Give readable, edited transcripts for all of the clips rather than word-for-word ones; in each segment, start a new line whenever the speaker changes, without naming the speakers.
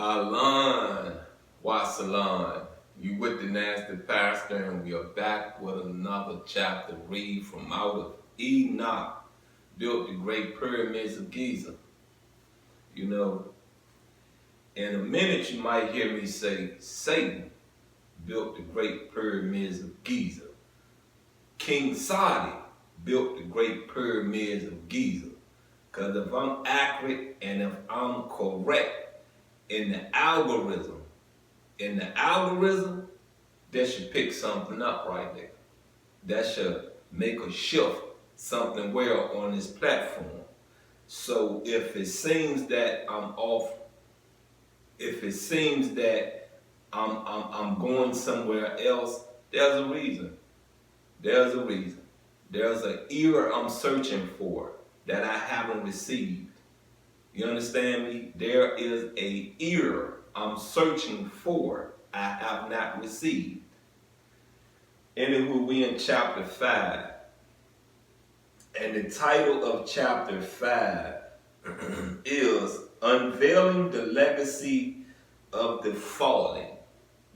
Alan, Wasalan, you with the nasty pastor, and we are back with another chapter. Read from out of Enoch, built the great pyramids of Giza. You know, in a minute you might hear me say Satan built the great pyramids of Giza. King Saudi built the great pyramids of Giza. Because if I'm accurate and if I'm correct in the algorithm, that should pick something up right there. That should make a shift something well on this platform. So if it seems that I'm off, if it seems that I'm going somewhere else, there's a reason. There's a reason. There's an ear I'm searching for that I haven't received. You understand me? There is a ear I'm searching for I have not received. Anywho, we in chapter 5. And the title of chapter 5 is Unveiling the Legacy of the Fallen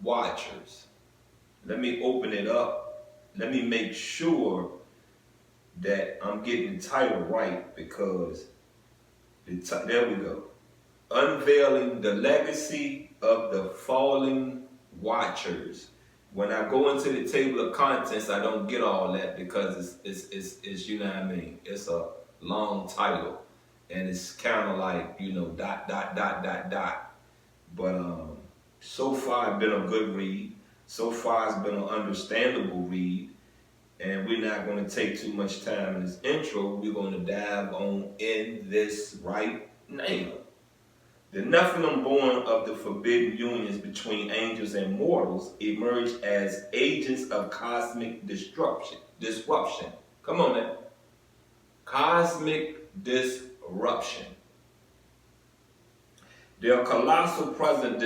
Watchers. Let me open it up. Let me make sure that I'm getting the title right, because there we go. Unveiling the Legacy of the Fallen Watchers. When I go into the table of contents, I don't get all that because it's you know what I mean. It's a long title, and it's kind of like, you know, ... But so far it's been a good read. So far it's been an understandable read, and we're not going to take too much time in this intro. We're going to dive on in this right now. The Nephilim, born of the forbidden unions between angels and mortals, emerged as agents of cosmic disruption. Come on now. Cosmic disruption. Their colossal presence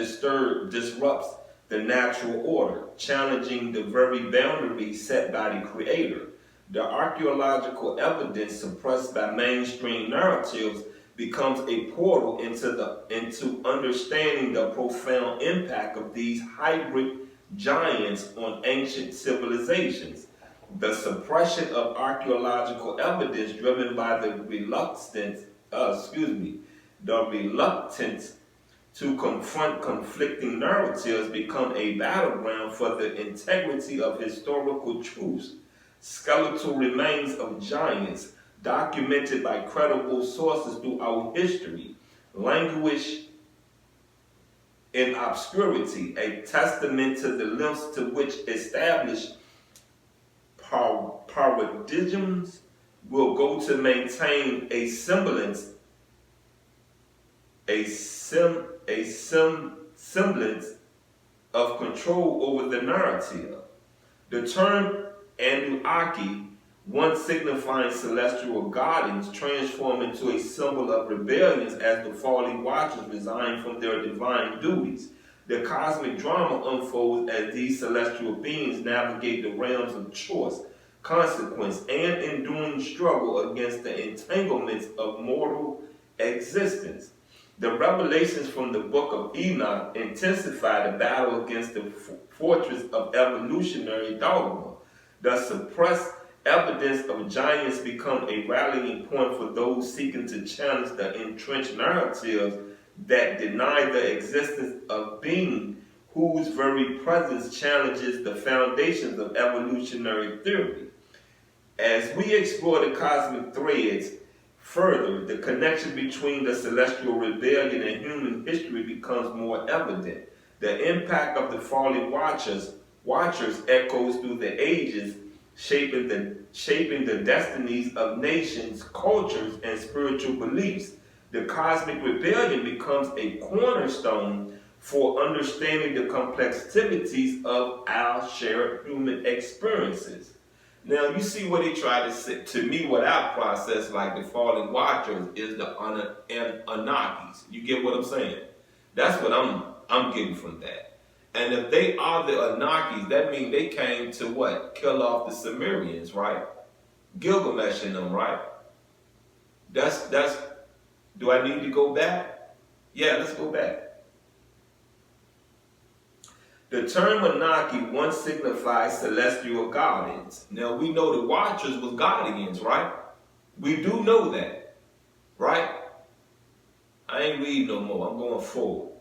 disrupts the natural order, challenging the very boundaries set by the Creator. The archaeological evidence suppressed by mainstream narratives becomes a portal into understanding the profound impact of these hybrid giants on ancient civilizations. The suppression of archaeological evidence, driven by the reluctance to confront conflicting narratives, become a battleground for the integrity of historical truths. Skeletal remains of giants, documented by credible sources throughout history, languish in obscurity, a testament to the lengths to which established paradigms will go to maintain a semblance of control over the narrative. The term Anunnaki, once signifying celestial guardians, transformed into a symbol of rebellions as the fallen watchers resign from their divine duties. The cosmic drama unfolds as these celestial beings navigate the realms of choice, consequence, and enduring struggle against the entanglements of mortal existence. The revelations from the book of Enoch intensify the battle against the fortress of evolutionary dogma. The suppressed evidence of giants become a rallying point for those seeking to challenge the entrenched narratives that deny the existence of being whose very presence challenges the foundations of evolutionary theory. As we explore the cosmic threads further, the connection between the celestial rebellion and human history becomes more evident. The impact of the fallen watchers echoes through the ages, shaping the destinies of nations, cultures, and spiritual beliefs. The cosmic rebellion becomes a cornerstone for understanding the complexities of our shared human experiences. Now, you see what he tried to say to me, what I process like the fallen watchers is the Anunnakis. You get what I'm saying? That's what I'm getting from that. And if they are the Anunnakis, that means they came to what? Kill off the Sumerians, right? Gilgamesh and them, right? That's. Do I need to go back? Yeah, let's go back. The term Enoch once signified celestial guardians. Now we know the watchers was guardians, right? We do know that, right? I ain't reading no more. I'm going forward.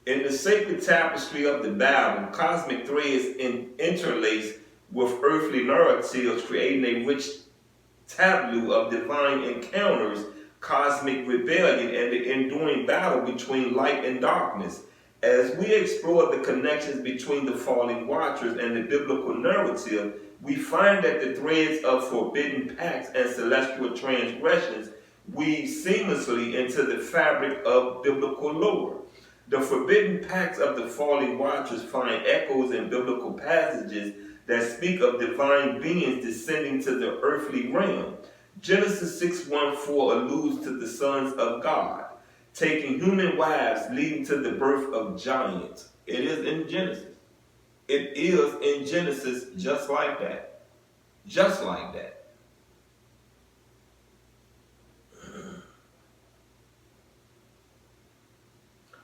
In the sacred tapestry of the Bible, cosmic threads interlace with earthly narratives, creating a rich tableau of divine encounters, cosmic rebellion, and the enduring battle between light and darkness. As we explore the connections between the fallen watchers and the biblical narrative, we find that the threads of forbidden pacts and celestial transgressions weave seamlessly into the fabric of biblical lore. The forbidden pacts of the fallen watchers find echoes in biblical passages that speak of divine beings descending to the earthly realm. Genesis 6:1-4 alludes to the sons of God taking human wives, leading to the birth of giants. It is in Genesis. It is in Genesis just like that. Just like that.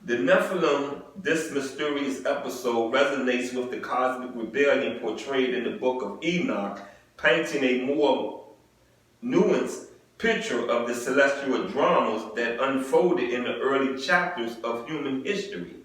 The Nephilim, this mysterious episode, resonates with the cosmic rebellion portrayed in the book of Enoch, painting a more nuanced picture of the celestial dramas that unfolded in the early chapters of human history.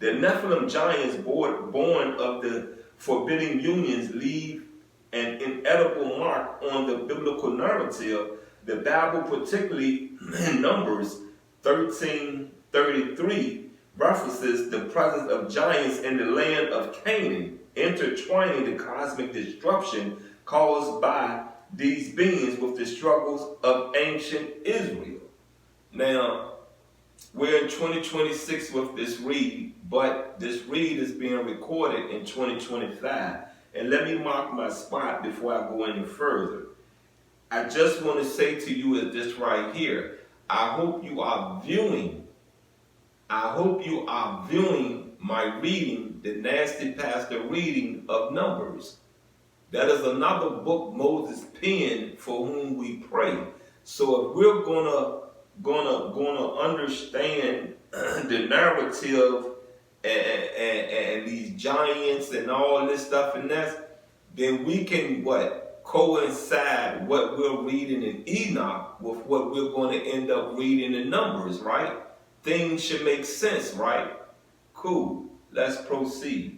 The Nephilim giants born of the forbidden unions leave an inedible mark on the biblical narrative. The Bible, particularly in Numbers 13:33, references the presence of giants in the land of Canaan, intertwining the cosmic disruption caused by these beings with the struggles of ancient Israel. Now, we're in 2026 with this read, but this read is being recorded in 2025. And let me mark my spot before I go any further. I just want to say to you is this right here. I hope you are viewing my reading, the Nasty Pastor reading of Numbers. That is another book Moses penned for whom we pray. So if we're gonna understand the narrative and these giants and all this stuff and that, then we can coincide what we're reading in Enoch with what we're going to end up reading in Numbers, right? Things should make sense, right? Cool. Let's proceed.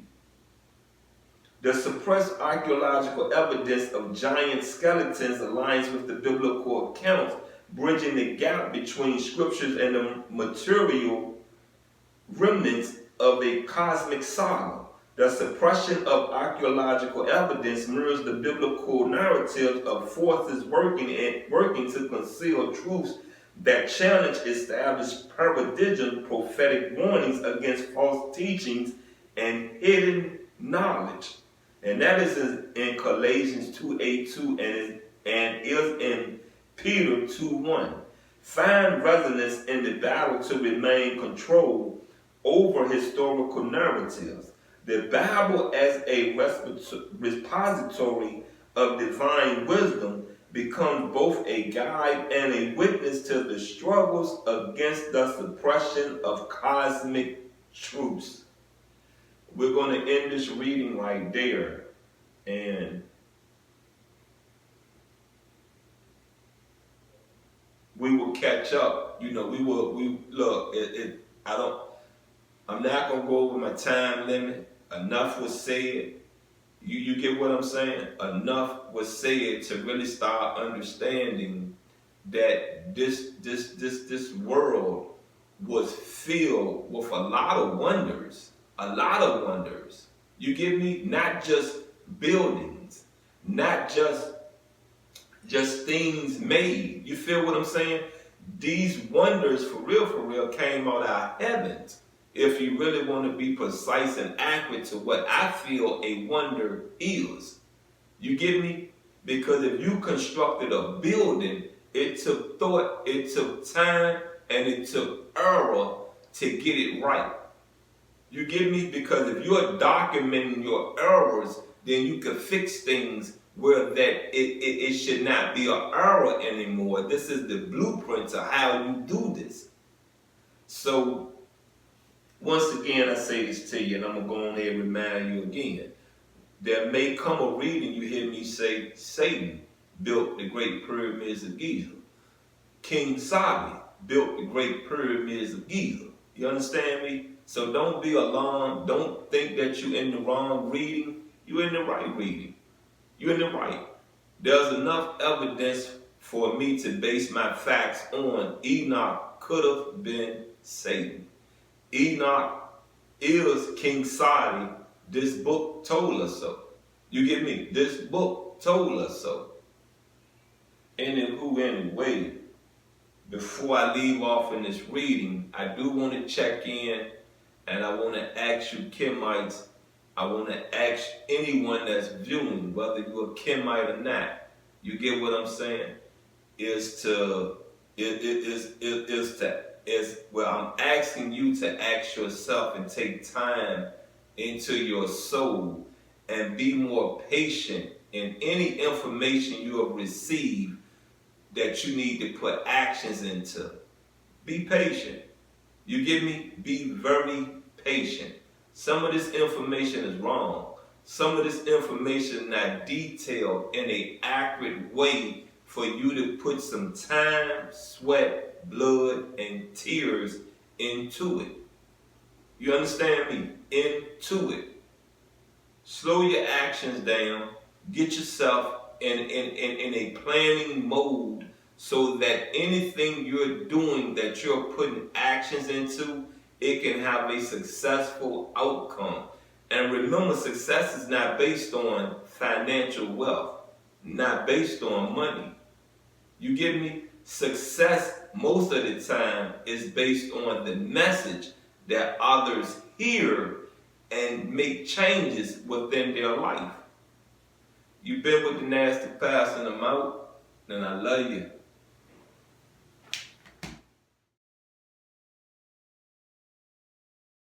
The suppressed archaeological evidence of giant skeletons aligns with the biblical accounts, bridging the gap between scriptures and the material remnants of a cosmic saga. The suppression of archaeological evidence mirrors the biblical narrative of forces working to conceal truths that challenge established paradigm, prophetic warnings against false teachings and hidden knowledge. And that is in Galatians 2:8-2 and is in Peter 2:1. Find resonance in the battle to remain controlled over historical narratives. The Bible as a repository of divine wisdom becomes both a guide and a witness to the struggles against the suppression of cosmic truths. We're going to end this reading right there, and we will catch up. I'm not going to go over my time limit. Enough was said. You get what I'm saying? Enough was said to really start understanding that this world was filled with a lot of wonders. A lot of wonders. You get me? Not just buildings, not just things made. You feel what I'm saying? These wonders, for real, came out of our heavens. If you really want to be precise and accurate to what I feel a wonder is. You get me? Because if you constructed a building, it took thought, it took time, and it took error to get it right. You get me? Because if you're documenting your errors, then you can fix things where that it should not be an error anymore. This is the blueprint of how you do this. So Once again, I say this to you, and I'm going to go on here and remind you again. There may come a reading you hear me say Satan built the great pyramids of Giza. King Sali built the great pyramids of Giza. You understand me? So don't be alarmed. Don't think that you're in the wrong reading. You're in the right reading. You're in the right. There's enough evidence for me to base my facts on. Enoch could have been Satan. Enoch is King Sali. This book told us so. You get me? This book told us so. Anyway, before I leave off in this reading, I do want to check in, and I want to ask you Kemites, I want to ask anyone that's viewing, whether you're a Kemite or not, you get what I'm saying? I'm asking you to ask yourself and take time into your soul and be more patient in any information you have received that you need to put actions into. Be patient. You get me? Be very patient. Some of this information is wrong. Some of this information is not detailed in an accurate way for you to put some time, sweat, blood, and tears into it. You understand me? Into it. Slow your actions down. Get yourself in a planning mode so that anything you're doing that you're putting actions into, it can have a successful outcome. And remember, success is not based on financial wealth, not based on money. You get me? Success most of the time is based on the message that others hear and make changes within their life. You've been with the nasty pastor, and I'm out, and I love you.